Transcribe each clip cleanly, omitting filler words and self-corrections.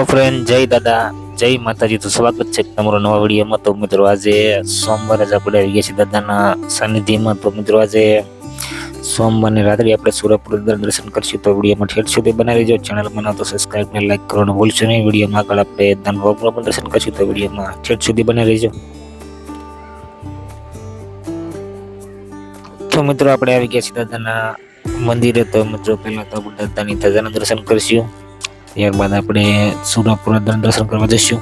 Hello friend, જય દાદા, જય માતાજી. તો સ્વાગત છે તમારો નવા વિડીયોમાં. તો મિત્રો આજે સોમવારે જ આપણે આવી ગયા છીએ દાદાના સાનિધ્યમાં. તો મિત્રો આજે સોમવારની રાત્રે આપણે સુરપુર દર્શન કરશું. તો વિડીયોમાં ઠેઠ સુધી બનાવી દેજો. ચેનલ બનાવો તો સબસ્ક્રાઈબ ને લાઈક કરવાનું ભૂલશો નહીં. વિડીયોમાં આગળ આપણે દાનભાવનું પણ દર્શન કરશું. તો વિડીયોમાં ઠેઠ સુધી બનાવી દેજો. તો મિત્રો આપણે આવી ગયા છીએ દાદાના મંદિરે. તો મિત્રો પહેલા તો આપણે દાદાની ધજાના દર્શન કરશું. ત્યારબાદ આપણે સુરપુર દર્શન કરવા જઈશું.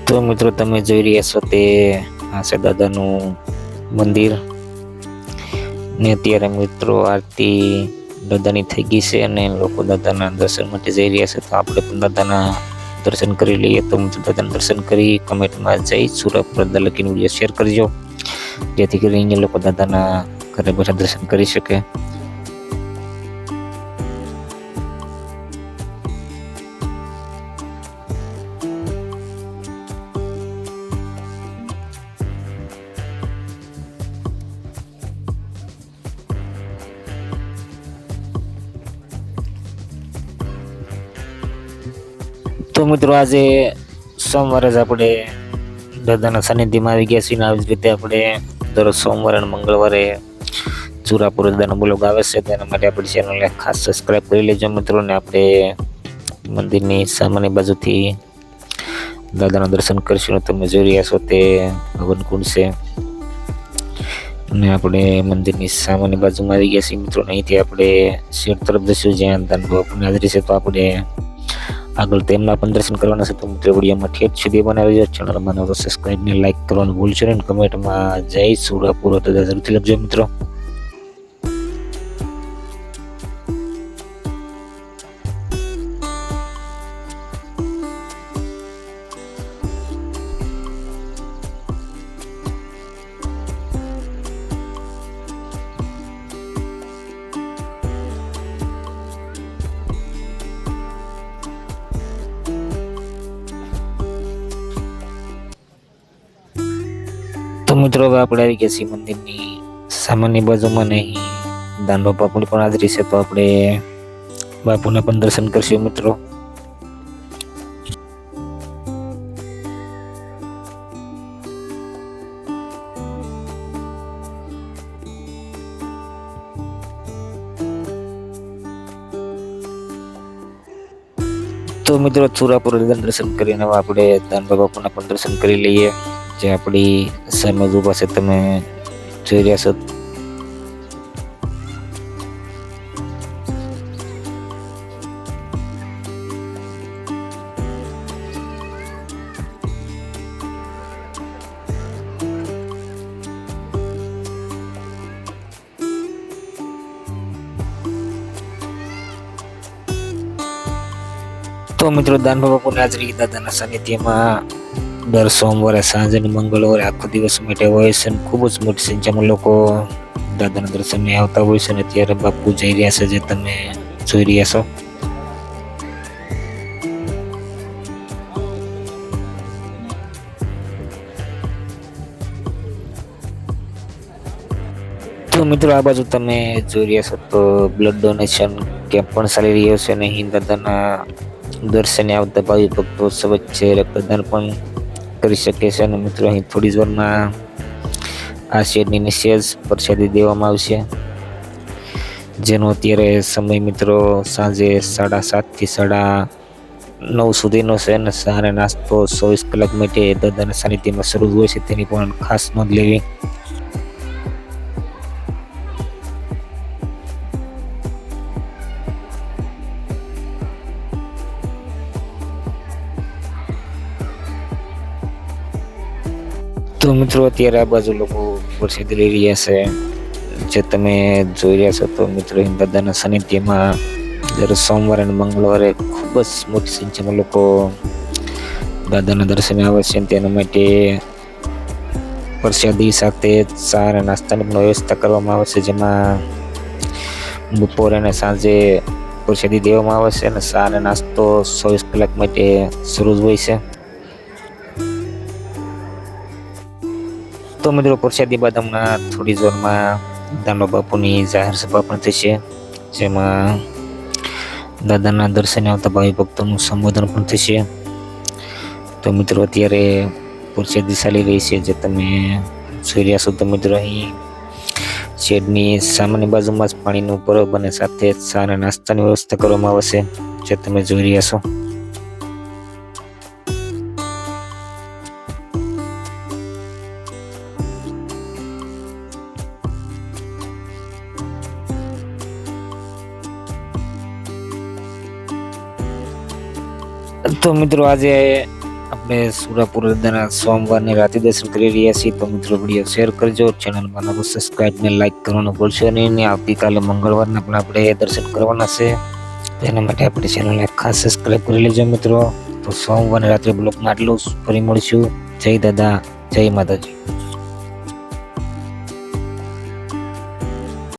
તો મિત્રો તમે જોઈ રહ્યા છો તે આ છે દાદાનું મંદિર ને અત્યારે મિત્રો આરતી દાદાની થઈ ગઈ છે અને લોકો દાદાના દર્શન માટે જઈ રહ્યા છે. તો આપણે પણ દાદાના દર્શન કરી લઈએ. તો દાદાના દર્શન કરી કમેન્ટમાં જઈ સુરપુર લખીને વિડીયો શેર કરજો, જેથી કરીને લોકો દાદાના ઘરે બેઠા દર્શન કરી શકે. તો મિત્રો આજે સોમવારે જ આપણે દાદાના સાનિધ્યમાં આવી ગયા છીએ. આવી જ રીતે આપણે દરરોજ સોમવારે અને મંગળવારે સુરપુર દાદાનો બ્લોગ આવે છે. તેના માટે આપણી ચેનલને ખાસ સબસ્ક્રાઈબ કરી લેજો મિત્રો. ને આપણે મંદિરની સામેની બાજુથી દાદાના દર્શન કરીશું. તમે જોઈ રહ્યા છો તે હવન કુંડ છે અને આપણે મંદિરની સામેની બાજુમાં આવી ગયા છીએ મિત્રો. અહીંથી આપણે શેડ તરફ જઈશું જ્યાં દાનભાવની હાજરી છે. તો આપણે આગળ તેમના પણ દર્શન કરવાના છે. તો મિત્રો વિડીયોમાં ઠેઠ સુધી બનાવી દેજો. ચેનલ બનાવો તો સબસ્ક્રાઈબ ને લાઈક કરવાનું ભૂલશો નહીં. કમેન્ટમાં જય સુરપુર તો જરૂરથી લખજો મિત્રો. તો મિત્રો હવે આપણે આવી ગયા છીએ મંદિરની સામાન્ય બાજુમાં ને અહીં દાન બાપુની પણ હાજરી છે. તો આપણે બાપુના પણ દર્શન કરશું મિત્રો. તો મિત્રો સુરપુર દર્શન કરીને હવે આપણે દાન બાપુના પણ દર્શન કરી લઈએ. જે આપણી સામે ઊભા છે તમે જોઈ રહ્યા છો. તો મિત્રો દાનભા બાપુની હાજરી દાદાના સાનિધ્યમાં દર સોમવારે સાંજે અને મંગળવારે આખો દિવસ માટે હોય છે. ખૂબ જ મોટી સંખ્યામાં લોકો દાદાના દર્શનને આવતા હોય છે. અને અત્યારે બાપુ જઈ રહ્યા છે જે તમે જોઈ રહ્યા છો. તો મિત્રો આ બાજુ તમે જોઈ રહ્યા છો તો બ્લડ ડોનેશન કેમ્પ પણ ચાલી રહ્યો છે. અને અહીં દાદાના દર્શને આવતા ભાવિ ભક્તો વચ્ચે રક્તદાન પણ કરી શકે છે. અને મિત્રો અહીં થોડી જ વારમાં આ શેડની નીચે જ પ્રસાદી દેવામાં આવશે, જેનો અત્યારે સમય મિત્રો સાંજે 7:30 થી 9:30 સુધીનો છે. અને સવારે નાસ્તો 24 કલાક માટે દાદાના સાનિધ્યમાં શરૂ હોય છે, તેની પણ ખાસ નોંધ લેવી. તો મિત્રો અત્યારે આ બાજુ લોકો પ્રસાદી લઈ રહ્યા છે જે તમે જોઈ રહ્યા છો. તો મિત્રો દાદાના સાનિધ્યમાં દર સોમવારે અને મંગળવારે ખૂબ જ મોટી સંખ્યામાં લોકો દાદાના દર્શને આવે છે. તેના માટે પ્રસાદી સાથે ચા અને નાસ્તાની પણ વ્યવસ્થા કરવામાં આવે છે, જેમાં બપોરે અને સાંજે પ્રસાદી દેવામાં આવે છે. અને ચા અને નાસ્તો 24 કલાક માટે શરૂ જ હોય છે. તો મિત્રો પ્રસાદી બાદ હમણાં થોડી જોરમાં દાંડો બાપુની જાહેર સભા પણ થશે, જેમાં દાદાના દર્શને આવતા ભાવિ ભક્તોનું સંબોધન પણ થશે. તો મિત્રો અત્યારે પ્રસાદી ચાલી રહી છે, જે તમે જોઈ રહ્યા છો. તો મિત્રો અહીં શેડની સામાન્ય બાજુમાં જ પાણીનું પરબ અને સાથે જ ચા અને નાસ્તાની વ્યવસ્થા કરવામાં આવશે, જે તમે જોઈ રહ્યા છો. તો મિત્રો આજે આપણે સુરાપુર દાદાના સોમવારની રાતે દર્શન કરી રહ્યા છીએ. તો મિત્રો વિડીયો શેર કરજો, ચેનલમાં નવું સબસ્ક્રાઈબ ને લાઈક કરવાનું ભૂલશો નહીં. ને આવતીકાલે મંગળવારના પણ આપણે દર્શન કરવાના છે, તેના માટે આપણે ચેનલને ખાસ સબસ્ક્રાઈબ કરી લેજો મિત્રો. તો સોમવારની રાત્રે બ્લોગમાં આટલું જ. ફરી મળીશું. જય દાદા, જય માતાજી.